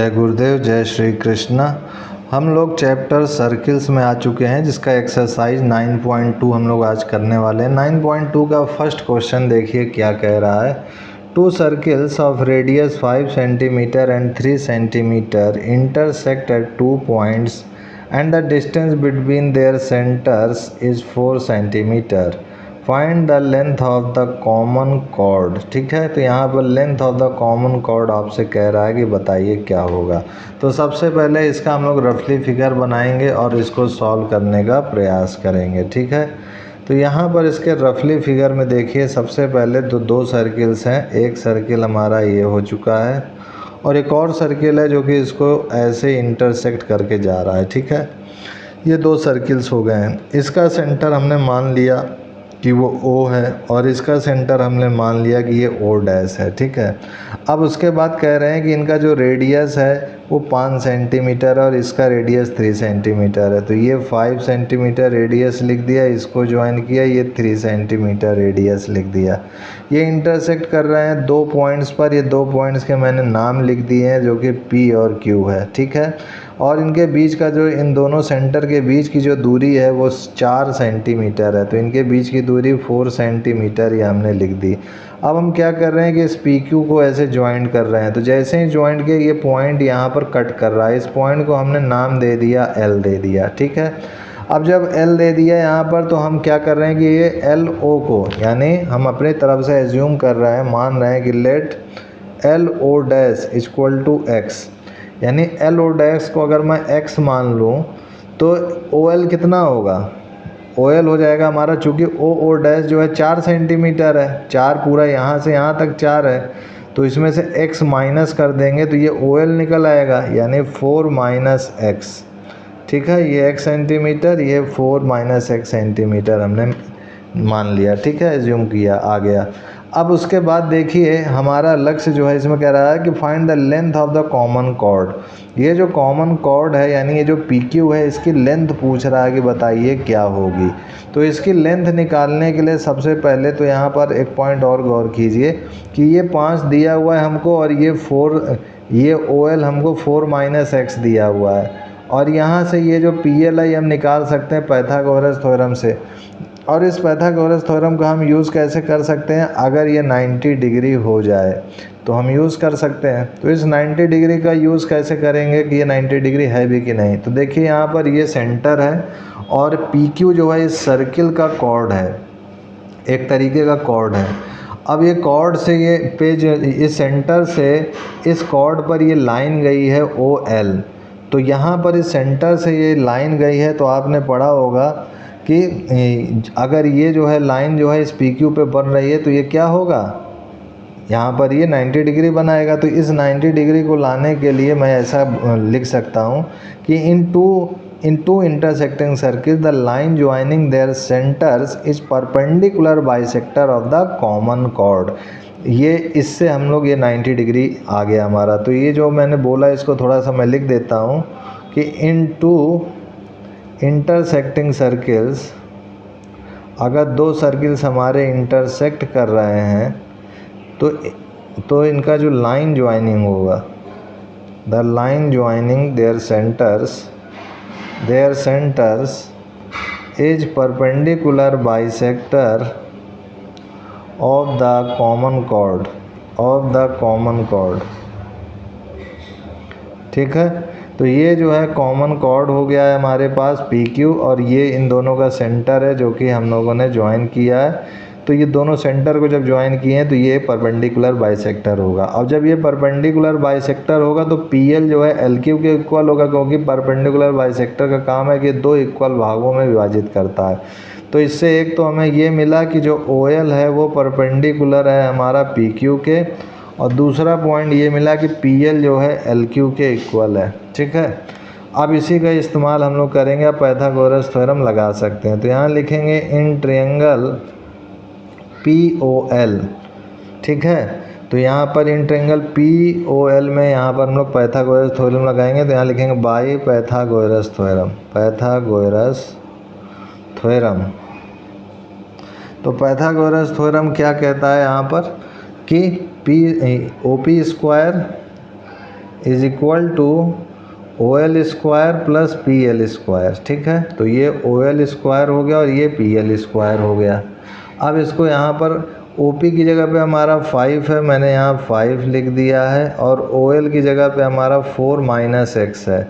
जय गुरुदेव, जय श्री कृष्ण। हम लोग चैप्टर सर्किल्स में आ चुके हैं, जिसका एक्सरसाइज 9.2 हम लोग आज करने वाले हैं। 9.2 का फर्स्ट क्वेश्चन देखिए क्या कह रहा है। Two circles of radius 5 centimetre and 3 centimetre intersect at 2 points and the distance between their centres is 4 centimetre. Find the length of the common chord. ठीक है, तो यहाँ पर length of the common chord आपसे कह रहा है कि बताइए क्या होगा। तो सबसे पहले इसका हम लोग रफली फिगर बनाएंगे और इसको सॉल्व करने का प्रयास करेंगे। ठीक है, तो यहाँ पर इसके रफली फिगर में देखिए, सबसे पहले तो दो सर्किल्स हैं। एक सर्किल हमारा ये हो चुका है और एक और सर्किल है जो कि इसको ऐसे इंटरसेक्ट करके जा रहा है। ठीक है, ये दो सर्किल्स हो गए हैं। इसका सेंटर हमने मान लिया कि वो O है और इसका सेंटर हमने मान लिया कि ये O डैश है। ठीक है, अब उसके बाद कह रहे हैं कि इनका जो रेडियस है वो 5 सेंटीमीटर और इसका रेडियस 3 सेंटीमीटर है। तो ये 5 सेंटीमीटर रेडियस लिख दिया, इसको ज्वाइन किया, ये 3 सेंटीमीटर रेडियस लिख दिया। ये इंटरसेक्ट कर रहे हैं दो पॉइंट्स पर। ये दो पॉइंट्स के मैंने नाम लिख दिए हैं जो कि P और Q है। ठीक है, और इनके बीच का जो इन दोनों सेंटर के बीच की जो दूरी है वो 4 सेंटीमीटर है। तो इनके बीच की दूरी 4 सेंटीमीटर ये हमने लिख दी। अब हम क्या कर रहे हैं कि इस PQ को ऐसे ज्वाइंट कर रहे हैं। तो जैसे ही ज्वाइंट किया, ये पॉइंट यहाँ पर कट कर रहा है। इस पॉइंट को हमने नाम दे दिया L दे दिया। ठीक है, अब जब L दे दिया यहाँ पर, तो हम क्या कर रहे हैं कि ये LO को, यानी हम अपनी तरफ से एज्यूम कर रहे हैं, मान रहे हैं कि let LO dash equal to X, यानी LO डैश को अगर मैं X मान लूँ तो OL कितना होगा। OL हो जाएगा हमारा, चूँकि OO डैश जो है 4 सेंटीमीटर है, 4 पूरा यहाँ से यहाँ तक 4 है, तो इसमें से X माइनस कर देंगे तो ये OL निकल आएगा, यानी 4 माइनस X। ठीक है, ये X सेंटीमीटर, ये 4 माइनस X सेंटीमीटर हमने मान लिया। ठीक है, एज्यूम किया, आ गया। अब उसके बाद देखिए हमारा लक्ष्य जो है इसमें कह रहा है कि find the length of the common chord. ये जो कॉमन कॉर्ड है, यानी ये जो PQ है, इसकी लेंथ पूछ रहा है कि बताइए क्या होगी। तो इसकी लेंथ निकालने के लिए सबसे पहले तो यहाँ पर एक पॉइंट और गौर कीजिए कि ये 5 दिया हुआ है हमको और ये 4, ये OL हमको 4 माइनस X दिया हुआ है। और यहाँ से ये जो PL है हम निकाल सकते हैं पाइथागोरस थ्योरम से। और इस पाइथागोरस थ्योरम का हम यूज़ कैसे कर सकते हैं, अगर ये 90 डिग्री हो जाए तो हम यूज़ कर सकते हैं। तो इस 90 डिग्री का यूज़ कैसे करेंगे कि ये 90 डिग्री है भी कि नहीं। तो देखिए यहाँ पर ये सेंटर है और PQ जो है इस सर्किल का कॉर्ड है, एक तरीके का कॉर्ड है। अब ये कॉर्ड से ये पेज, इस सेंटर से इस कॉर्ड पर ये लाइन गई है OL। तो यहाँ पर इस सेंटर से ये लाइन गई है, तो आपने पढ़ा होगा कि अगर ये जो है लाइन जो है इस PQ पे बन रही है तो ये क्या होगा, यहाँ पर ये 90 डिग्री बनाएगा। तो इस 90 डिग्री को लाने के लिए मैं ऐसा लिख सकता हूँ कि in two intersecting circle the line joining their centres is perpendicular bisector of the common chord. ये इससे हम लोग ये 90 डिग्री आ गया हमारा। तो ये जो मैंने बोला इसको थोड़ा सा मैं लिख देता हूँ कि इन टू इंटरसेक्टिंग सर्किल्स, अगर दो सर्किल्स हमारे इंटरसेक्ट कर रहे हैं तो इनका जो लाइन ज्वाइनिंग होगा, the line joining their centres is perpendicular bisector of the common chord. ठीक है, तो ये जो है कॉमन कॉर्ड हो गया है हमारे पास PQ, और ये इन दोनों का सेंटर है जो कि हम लोगों ने ज्वाइन किया है। तो ये दोनों सेंटर को जब ज्वाइन किए हैं तो ये परपेंडिकुलर बाइसेक्टर होगा। अब जब ये परपेंडिकुलर बाइसेक्टर होगा तो PL जो है LQ के इक्वल होगा, क्योंकि परपेंडिकुलर बाइसेक्टर का काम है कि दो इक्वल भागों में विभाजित करता है। तो इससे एक तो हमें ये मिला कि जो OL है वो परपेंडिकुलर है हमारा PQ के, और दूसरा पॉइंट ये मिला कि PL जो है LQ के इक्वल है। ठीक है, अब इसी का इस्तेमाल हम लोग करेंगे, अब पाइथागोरस थ्योरम लगा सकते हैं। तो यहाँ लिखेंगे इन ट्रायंगल POL। ठीक है, तो यहाँ पर इन ट्रायंगल POL में यहाँ पर हम लोग पाइथागोरस थ्योरम लगाएंगे। तो यहाँ लिखेंगे बाय पाइथागोरस थ्योरम। तो पाइथागोरस थ्योरम क्या कहता है यहाँ पर कि OP square is equal to O L square plus P L square. ठीक है, तो ये ओ एल स्क्वायर हो गया और ये पी एल स्क्वायर हो गया। अब इसको यहाँ पर ओ पी की जगह पे हमारा 5 है, मैंने यहाँ 5 लिख दिया है, और ओ एल की जगह पे हमारा 4 माइनस एक्स है,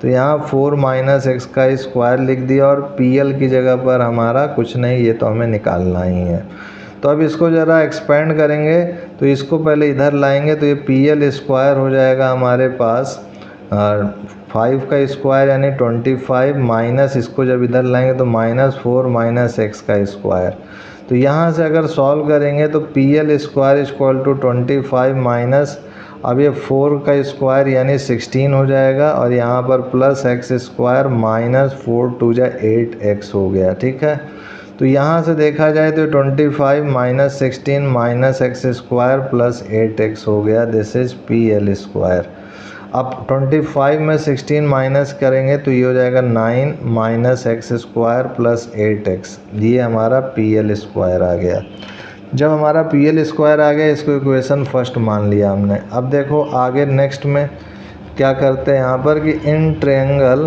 तो यहाँ 4 माइनस एक्स का स्क्वायर लिख दिया, और पी एल की जगह पर हमारा कुछ नहीं, ये तो हमें निकालना ही है। तो अब इसको ज़रा एक्सपेंड करेंगे, तो इसको पहले इधर लाएंगे, तो ये पी एल स्क्वायर हो जाएगा हमारे पास 5 का स्क्वायर यानी 25, माइनस इसको जब इधर लाएंगे तो -4 माइनस एक्स का स्क्वायर। तो यहाँ से अगर सॉल्व करेंगे तो P L square equal to 25 minus, अब ये 4 का स्क्वायर यानी 16 हो जाएगा, और यहाँ पर प्लस एक्स स्क्वायर माइनस 4 2 जा 8 एक्स हो गया। ठीक है, तो यहाँ से देखा जाए तो 25 minus 16 minus x square plus 8 x हो गया, this is P L square. अब 25 में 16 माइनस करेंगे तो ये हो जाएगा 9 minus x square plus 8 x, ये हमारा पी एल स्क्वायर आ गया। जब हमारा पी एल स्क्वायर आ गया, इसको इक्वेशन फर्स्ट मान लिया हमने। अब देखो आगे नेक्स्ट में क्या करते हैं यहाँ पर कि in triangle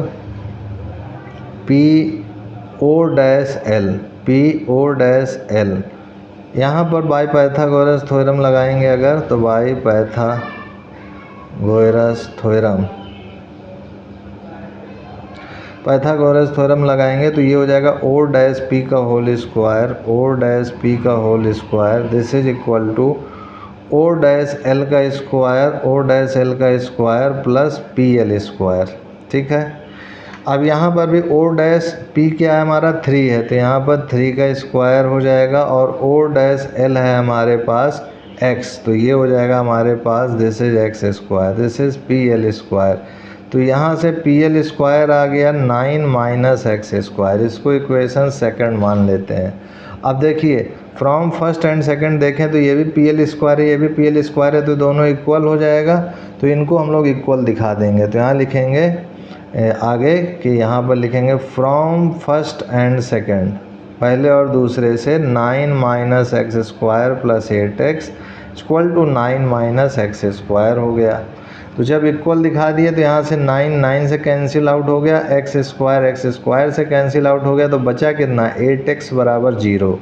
P O dash L, यहाँ पर बाई पाइथागोरस थ्योरम लगाएंगे अगर, तो बाई पाइथागोरस थ्योरम लगाएंगे तो ये हो जाएगा ओ डैश पी का whole square, O dash P का whole square, this is equal to O dash L का स्क्वायर, ओ डैश एल का square plus P L square. ठीक है, अब यहाँ पर भी ओ डैश पी क्या है हमारा 3 है, तो यहाँ पर 3 का स्क्वायर हो जाएगा, और ओ डैश एल है हमारे पास x, तो ये हो जाएगा हमारे पास this is X square, this is P L square. तो यहाँ से पी एल स्क्वायर आ गया 9 माइनस एक्स स्क्वायर, इसको इक्वेशन सेकंड मान लेते हैं। अब देखिए फ्रॉम फर्स्ट एंड सेकंड देखें तो ये भी पी एल स्क्वायर है, ये भी पी एल स्क्वायर है, तो दोनों इक्वल हो जाएगा, तो इनको हम लोग इक्वल दिखा देंगे। तो यहाँ लिखेंगे आगे कि यहाँ पर लिखेंगे फ्रॉम फर्स्ट एंड सेकंड, पहले और दूसरे से 9 minus x square plus 8 x equal to 9 minus x square हो गया। तो जब इक्वल दिखा दिए तो यहाँ से 9 से कैंसिल आउट हो गया, एक्स स्क्वायर से कैंसिल आउट हो गया, तो बचा कितना 8x बराबर 0,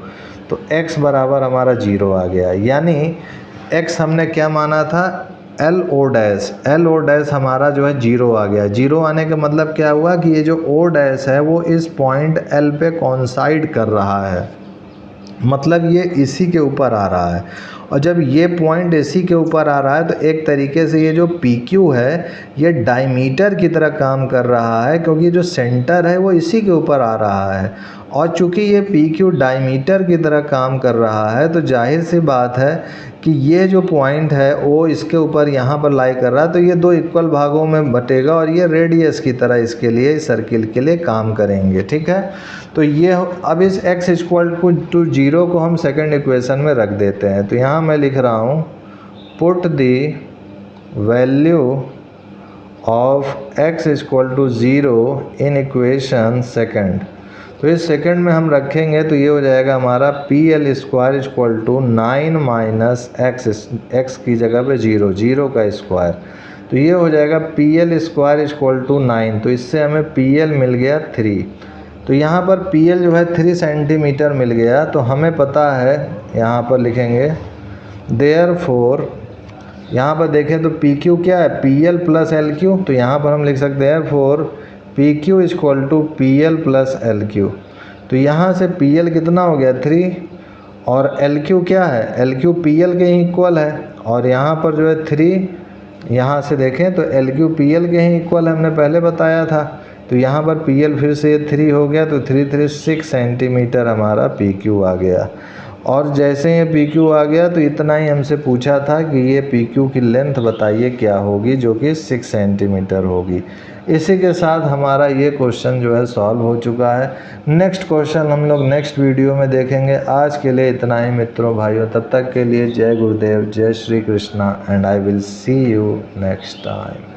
तो x बराबर हमारा 0 आ गया। यानी x हमने क्या माना था एल ओ डैश हमारा जो है 0 आ गया। 0 आने का मतलब क्या हुआ कि ये जो ओ डैश है वो इस पॉइंट L पे कॉन्साइड कर रहा है, मतलब ये इसी के ऊपर आ रहा है, और जब ये पॉइंट इसी के ऊपर आ रहा है तो एक तरीके से ये जो PQ है ये डायमीटर की तरह काम कर रहा है, क्योंकि जो सेंटर है वो इसी के ऊपर आ रहा है, और चूंकि ये PQ डायमीटर की तरह काम कर रहा है तो जाहिर सी बात है कि ये जो पॉइंट है वो इसके ऊपर यहाँ पर लाई कर रहा है, तो ये दो इक्वल भागों में बटेगा और ये रेडियस की तरह इसके लिए, इस सर्किल के लिए काम करेंगे। ठीक है, तो ये अब इस x इक्वल टू 0 को हम सेकंड इक्वेशन में रख देते हैं। तो यहाँ मैं लिख रहा हूँ put the value of x equal to 0 in equation second. तो इस सेकंड में हम रखेंगे तो ये हो जाएगा हमारा P L square equal to 9 minus x की जगह पे 0 का स्क्वायर, तो ये हो जाएगा P L square equal to 9, तो इससे हमें पी एल मिल गया 3। तो यहाँ पर पी एल जो है 3 सेंटीमीटर मिल गया, तो हमें पता है यहाँ पर लिखेंगे देयरफॉर, यहाँ पर देखें तो पी क्यू क्या है P L plus L Q, तो यहाँ पर हम लिख सकते हैं therefore P Q equal to P L plus L Q. तो यहाँ से पी एल कितना हो गया 3, और एल क्यू क्या है एल क्यू पी एल के ही इक्वल है, और यहाँ पर जो है 3, यहाँ से देखें तो एल क्यू पी एल के ही इक्वल हमने पहले बताया था, तो यहाँ पर पी एल फिर से 3 हो गया, तो 3 6 सेंटीमीटर हमारा पी क्यू आ गया। और जैसे ये पी क्यू आ गया तो इतना ही हमसे पूछा था कि ये पी क्यू की लेंथ बताइए क्या होगी, जो कि 6 सेंटीमीटर होगी। इसी के साथ हमारा ये क्वेश्चन जो है सॉल्व हो चुका है। नेक्स्ट क्वेश्चन हम लोग नेक्स्ट वीडियो में देखेंगे। आज के लिए इतना ही मित्रों भाइयों, तब तक के लिए जय गुरुदेव, जय Shri Krishna, and I will see you next time.